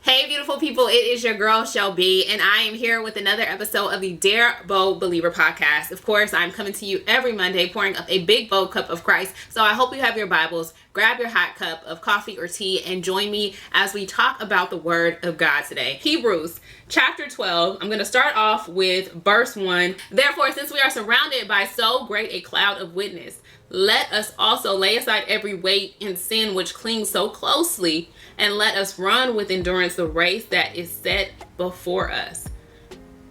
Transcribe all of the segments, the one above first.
Hey beautiful people, it is your girl Shelby, and I am here with another episode of the Dare Bold Believer podcast. Of course, I'm coming to you every Monday pouring up a big bold cup of Christ. So I hope you have your Bibles, grab your hot cup of coffee or tea, and join me as we talk about the Word of God today. Hebrews chapter 12. I'm going to start off with verse 1. Therefore, since we are surrounded by so great a cloud of witness, let us also lay aside every weight and sin which clings so closely, and let us run with endurance the race that is set before us.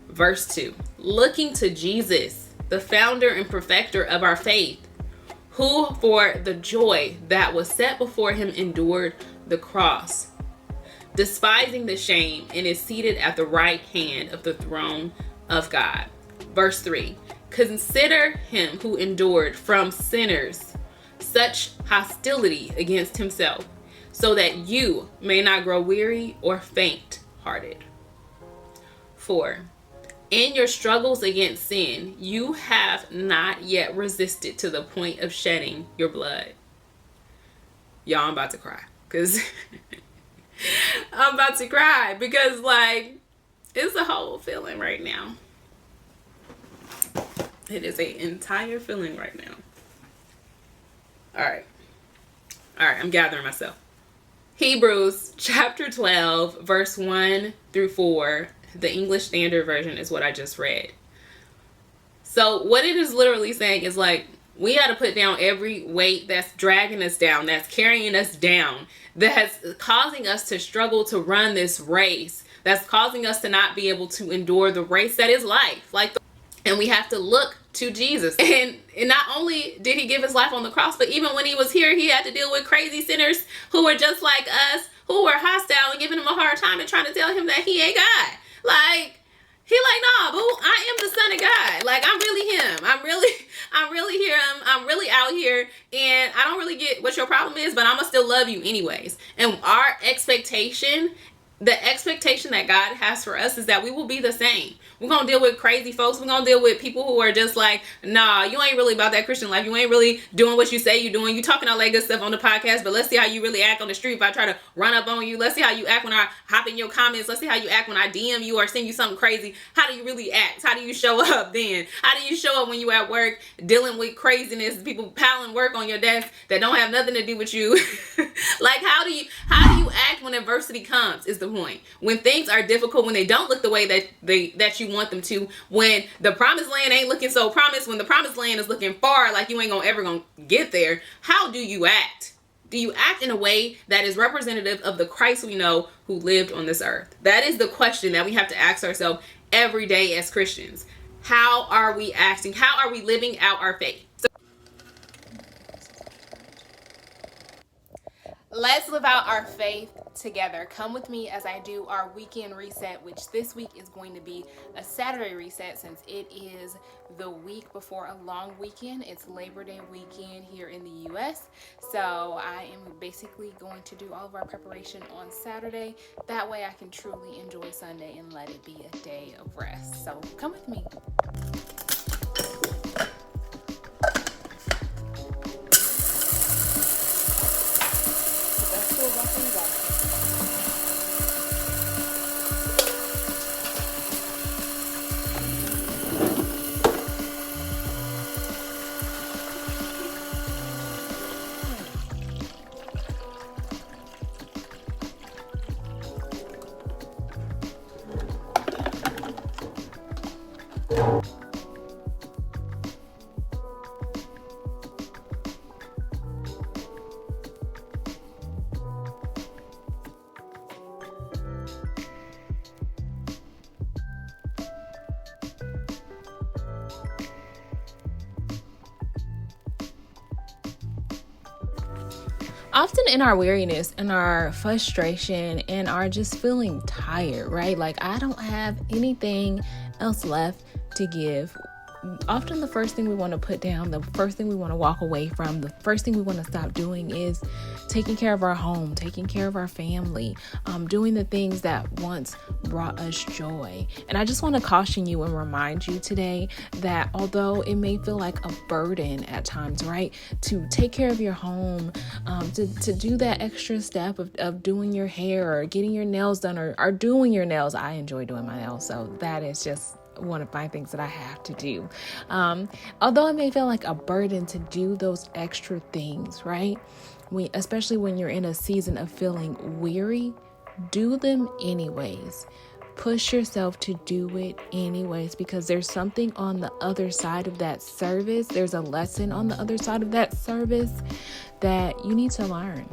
Verse 2. Looking to Jesus, the founder and perfecter of our faith, who for the joy that was set before him endured the cross, despising the shame, and is seated at the right hand of the throne of God. Verse 3. Consider him who endured from sinners such hostility against himself, so that you may not grow weary or faint-hearted. 4. In your struggles against sin, you have not yet resisted to the point of shedding your blood. Y'all, I'm about to cry, because I'm about to cry because, it's a whole feeling right now. It is an entire feeling right now. All right, I'm gathering myself. Hebrews chapter 12, verse 1 through 4. The English Standard Version is what I just read. So what it is literally saying is we got to put down every weight that's dragging us down, that's carrying us down, that's causing us to struggle to run this race, that's causing us to not be able to endure the race that is life. And we have to look to Jesus. And not only did he give his life on the cross, but even when he was here, he had to deal with crazy sinners who were just like us, who were hostile and giving him a hard time and trying to tell him that he ain't God. He nah, boo, I am the son of God. I'm really him. I'm really here. I'm really out here. And I don't really get what your problem is, but I'm going to still love you anyways. And our expectation, the expectation that God has for us, is that we will be the same. We're going to deal with crazy folks. We're going to deal with people who are just nah, you ain't really about that Christian life. You ain't really doing what you say you're doing. You talking all that good stuff on the podcast, but let's see how you really act on the street if I try to run up on you. Let's see how you act when I hop in your comments. Let's see how you act when I DM you or send you something crazy. How do you really act? How do you show up then? How do you show up when you at work dealing with craziness, people piling work on your desk that don't have nothing to do with you? How do you act when adversity comes is the point. When things are difficult, when they don't look the way that you want them to, when the promised land ain't looking so promised, when the promised land is looking far, like you ain't ever gonna get there, how do you act? Do you act in a way that is representative of the Christ we know who lived on this earth? That is the question that we have to ask ourselves every day as Christians. How are we acting? How are we living out our faith? Let's live out our faith together. Come with me as I do our weekend reset, which this week is going to be a Saturday reset since it is the week before a long weekend. It's Labor Day weekend here in the U.S. So I am basically going to do all of our preparation on Saturday. That way I can truly enjoy Sunday and let it be a day of rest. So come with me. Often in our weariness and our frustration and our just feeling tired, right? I don't have anything else left to give. often the first thing we want to put down, the first thing we want to walk away from, the first thing we want to stop doing is taking care of our home, taking care of our family, doing the things that once brought us joy. And I just want to caution you and remind you today that although it may feel like a burden at times, right, to take care of your home, to do that extra step of doing your hair or getting your nails done or doing your nails. I enjoy doing my nails, so that is just one of my things that I have to do. Although it may feel like a burden to do those extra things, right? Especially when you're in a season of feeling weary, do them anyways. Push yourself to do it anyways, because there's something on the other side of that service. There's a lesson on the other side of that service that you need to learn.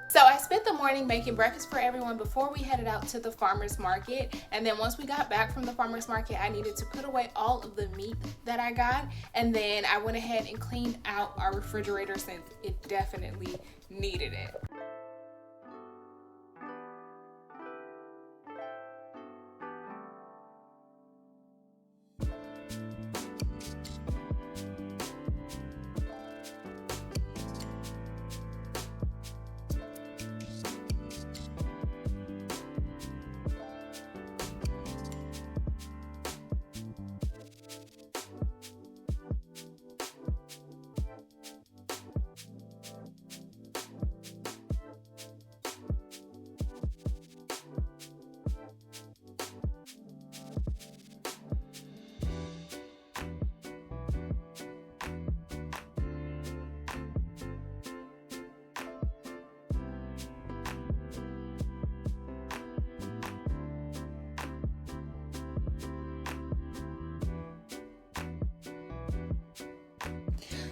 So I spent the morning making breakfast for everyone before we headed out to the farmer's market. And then once we got back from the farmer's market, I needed to put away all of the meat that I got. And then I went ahead and cleaned out our refrigerator since it definitely needed it.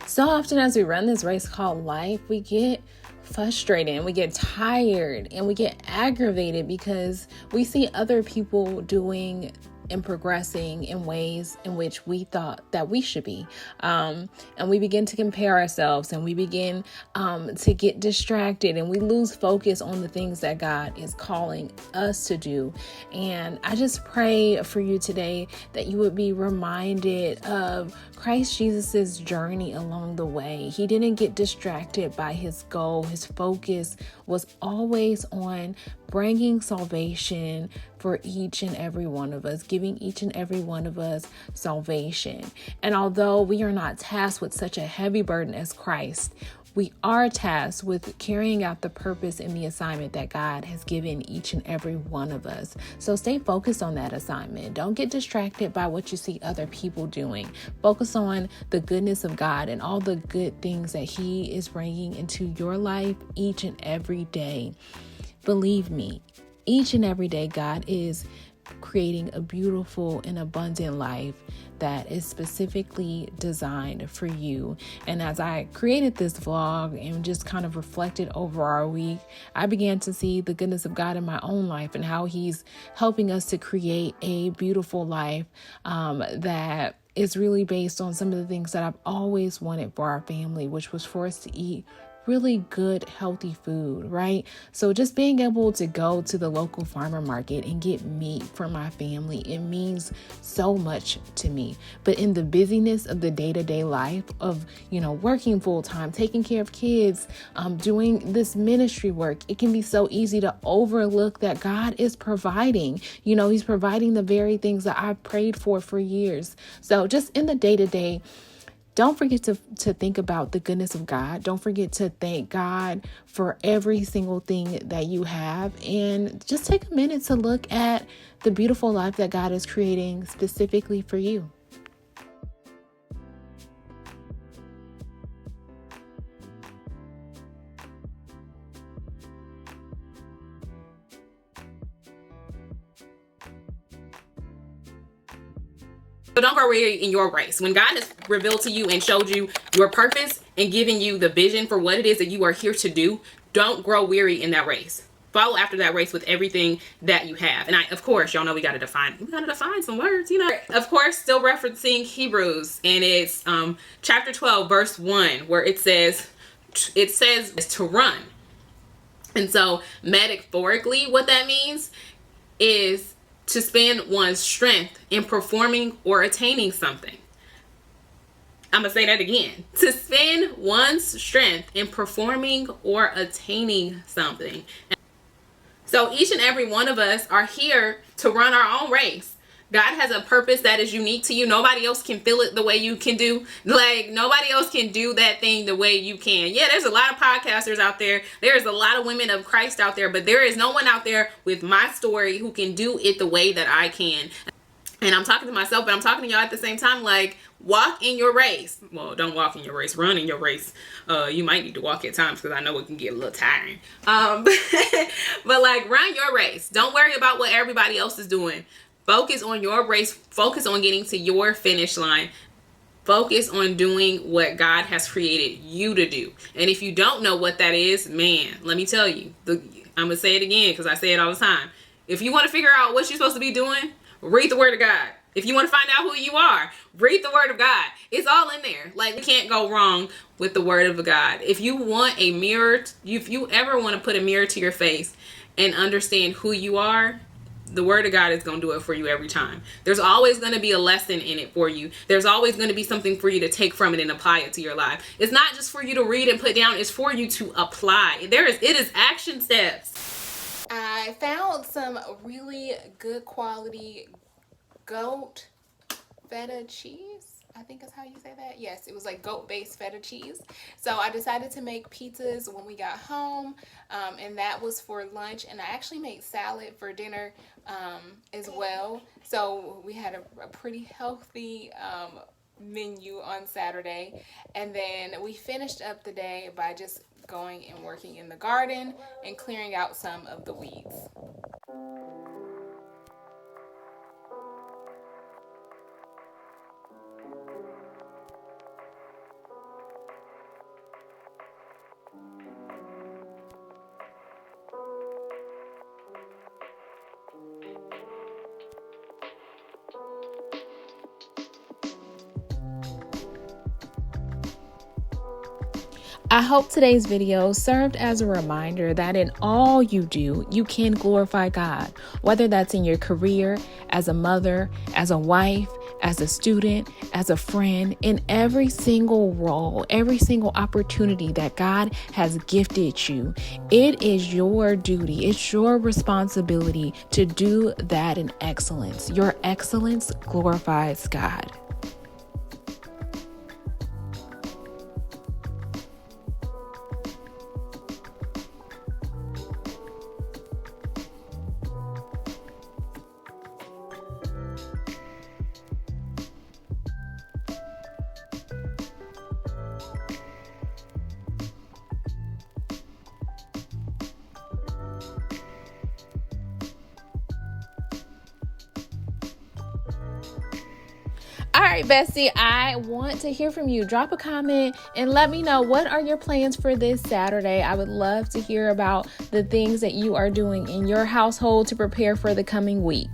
So often as we run this race called life, we get frustrated and we get tired and we get aggravated because we see other people doing and progressing in ways in which we thought that we should be. And we begin to compare ourselves and we begin to get distracted and we lose focus on the things that God is calling us to do. And I just pray for you today that you would be reminded of Christ Jesus's journey along the way. He didn't get distracted by his goal. His focus was always on bringing salvation for each and every one of us, giving each and every one of us salvation. And although we are not tasked with such a heavy burden as Christ, we are tasked with carrying out the purpose and the assignment that God has given each and every one of us. So stay focused on that assignment. Don't get distracted by what you see other people doing. Focus on the goodness of God and all the good things that He is bringing into your life each and every day. Believe me, each and every day, God is creating a beautiful and abundant life that is specifically designed for you. And as I created this vlog and just kind of reflected over our week, I began to see the goodness of God in my own life and how He's helping us to create a beautiful life that is really based on some of the things that I've always wanted for our family, which was for us to eat really good, healthy food, right? So just being able to go to the local farmer market and get meat for my family, it means so much to me. But in the busyness of the day-to-day life of, working full time, taking care of kids, doing this ministry work, it can be so easy to overlook that God is providing. He's providing the very things that I've prayed for years. So just in the day-to-day, Don't forget to think about the goodness of God. Don't forget to thank God for every single thing that you have. And just take a minute to look at the beautiful life that God is creating specifically for you. So don't grow weary in your race. When God has revealed to you and showed you your purpose and given you the vision for what it is that you are here to do, don't grow weary in that race. Follow after that race with everything that you have. And of course, y'all know we gotta define some words, Of course, still referencing Hebrews, and it's chapter 12, verse 1, where it says to run. And so metaphorically, what that means is to spend one's strength in performing or attaining something. I'm gonna say that again. To spend one's strength in performing or attaining something. So each and every one of us are here to run our own race. God has a purpose that is unique to you. Nobody else can feel it the way you can do. Like, nobody else can do that thing the way you can. Yeah, there's a lot of podcasters out there. There's a lot of women of Christ out there, but there is no one out there with my story who can do it the way that I can. And I'm talking to myself, but I'm talking to y'all at the same time. Like, walk in your race. Well, don't walk in your race. Run in your race. You might need to walk at times because I know it can get a little tiring. But like, run your race. Don't worry about what everybody else is doing. Focus on your race. Focus on getting to your finish line. Focus on doing what God has created you to do. And if you don't know what that is, man, let me tell you. I'm going to say it again because I say it all the time. If you want to figure out what you're supposed to be doing, read the Word of God. If you want to find out who you are, read the Word of God. It's all in there. Like, we can't go wrong with the Word of God. If you want a mirror, if you ever want to put a mirror to your face and understand who you are, the Word of God is going to do it for you every time. There's always going to be a lesson in it for you. There's always going to be something for you to take from it and apply it to your life. It's not just for you to read and put down. It's for you to apply. It is action steps. I found some really good quality goat feta cheese. I think is how you say that. Yes, it was like goat-based feta cheese. So I decided to make pizzas when we got home, and that was for lunch. And I actually made salad for dinner as well. So we had a pretty healthy menu on Saturday. And then we finished up the day by just going and working in the garden and clearing out some of the weeds. I hope today's video served as a reminder that in all you do, you can glorify God, whether that's in your career, as a mother, as a wife, as a student, as a friend, in every single role, every single opportunity that God has gifted you. It is your duty, it's your responsibility to do that in excellence. Your excellence glorifies God. All right, bestie, I want to hear from you. Drop a comment and let me know, what are your plans for this Saturday? I would love to hear about the things that you are doing in your household to prepare for the coming week.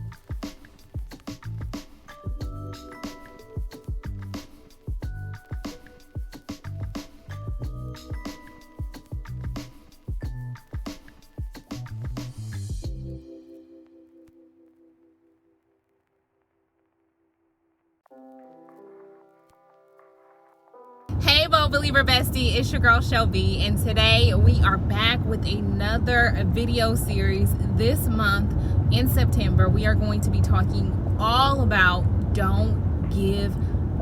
Hey, Bold Believer Bestie, it's your girl Shelby, and today we are back with another video series. This month in September, we are going to be talking all about don't give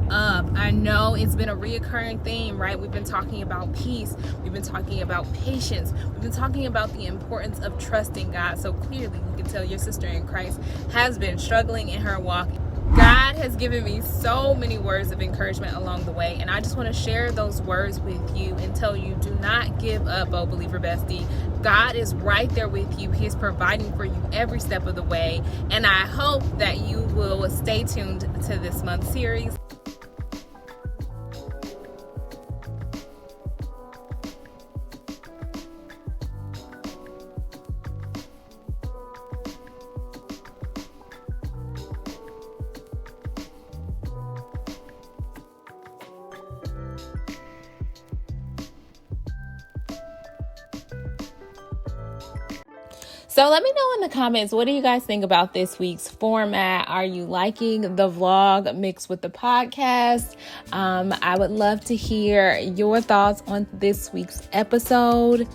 up. I know it's been a reoccurring theme, right? We've been talking about peace. We've been talking about patience. We've been talking about the importance of trusting God. So clearly we can tell your sister in Christ has been struggling in her walk. God has given me so many words of encouragement along the way, and I just want to share those words with you and tell you, do not give up, oh believer bestie. God is right there with you. He is providing for you every step of the way, and I hope that you will stay tuned to this month's series. So let me know in the comments, what do you guys think about this week's format? Are you liking the vlog mixed with the podcast? I would love to hear your thoughts on this week's episode.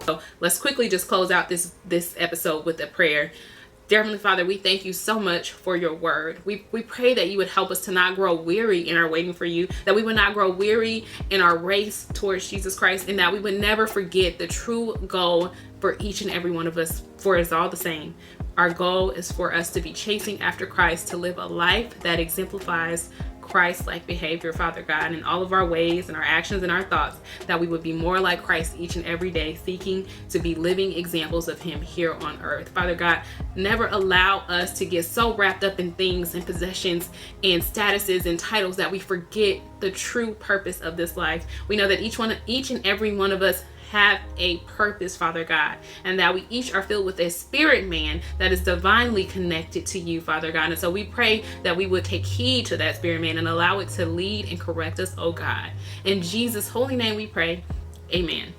So let's quickly just close out this episode with a prayer. Dear Heavenly Father, we thank you so much for your word. We pray that you would help us to not grow weary in our waiting for you, that we would not grow weary in our race towards Jesus Christ, and that we would never forget the true goal for each and every one of us, for it's all the same. Our goal is for us to be chasing after Christ, to live a life that exemplifies Christ-like behavior, Father God, in all of our ways and our actions and our thoughts, that we would be more like Christ each and every day, seeking to be living examples of him here on earth. Father God, never allow us to get so wrapped up in things and possessions and statuses and titles that we forget the true purpose of this life. We know that each and every one of us have a purpose, Father God, and that we each are filled with a spirit man that is divinely connected to you, Father God. And so we pray that we would take heed to that spirit man and allow it to lead and correct us, oh God. In Jesus' holy name we pray, amen.